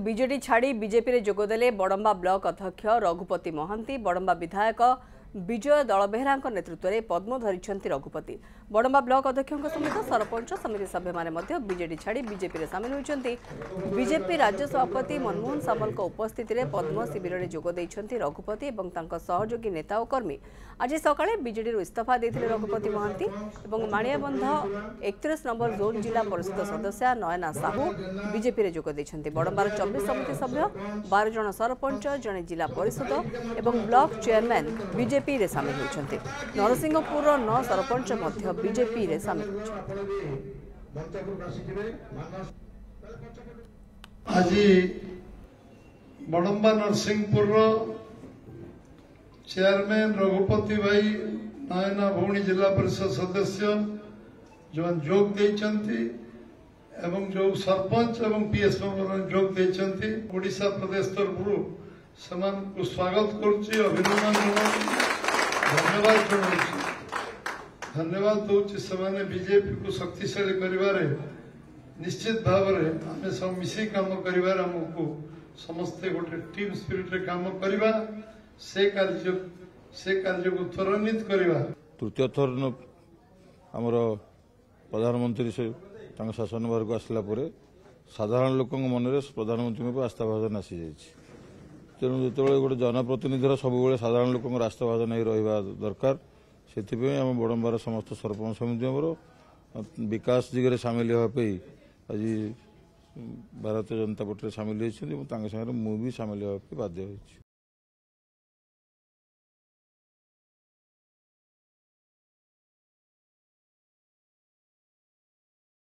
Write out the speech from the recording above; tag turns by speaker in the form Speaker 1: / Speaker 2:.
Speaker 1: BJD छाड़ी BJP रे जोगदेले Badamba block अध्यक्ष रघुपति महांती। बड़म्बा विधायक विजय दलबेहरा नेतृत्व में पद्म धरी रघुपति। बड़म्बा ब्लॉक अध्यक्ष समेत सरपंच समिति सभ्य मैंने बीजेडी छाड़ी बीजेपी रे सामिल होती। बीजेपी राज्य सभापति मनमोहन सामल उपस्थित में पद्म शिविर में जोगदे रघुपति और सहयोगी नेता और कर्मी। आज सकाळे बीजेडी इस्तीफा देते रघुपति महांती और माणियाबंध 31 नंबर जोन जिला परिषद सदस्य नयना साहू बीजेपी रे जोगदे। बड़म्बार 24 समिति सभ्य 12 जन सरपंच जड़े जिला परिषद और ब्लॉक चेयरमैन बीजेपी रे सामिल होती। नरसिंहपुर 9 सरपंच मध्य बीजेपी रे सामिल
Speaker 2: आज बड़म्बा नरसिंहपुर चेयरमैन रघुपति भाई नयना भौणी जिला परिषद सदस्य जो जोग देइचंती एवं जो सरपंच एवं पीएस मेंबर जोग देइचंती ओडिशा प्रदेश तरफ समान को स्वागत करुच्ची अभिनंदन धन्यवाद दूची से बीजेपी को शक्तिशाली करिवारे निश्चित भाव आम सब मिसी काम करिवार हमको समस्ते गोटे टीम स्पिरिट रे काम करिवा से कार्य को त्वरान्वित करिवा।
Speaker 3: तृतीय थर आमर प्रधानमंत्री से शासन भार को आसला साधारण लोक मन में प्रधानमंत्री को आस्थाभाजन आसी जाइए। तेणु जो गोटे जनप्रतिनिधि सब साधारण लोक आस्थाभाजन नहीं रहा दरकार से आम बड़म्बार समस्त सरपंच समिति विकास दिगरे सामिल होगापी आज भारतीय जनता पार्टी सामिल होती सामिल होगा बाध्य होती।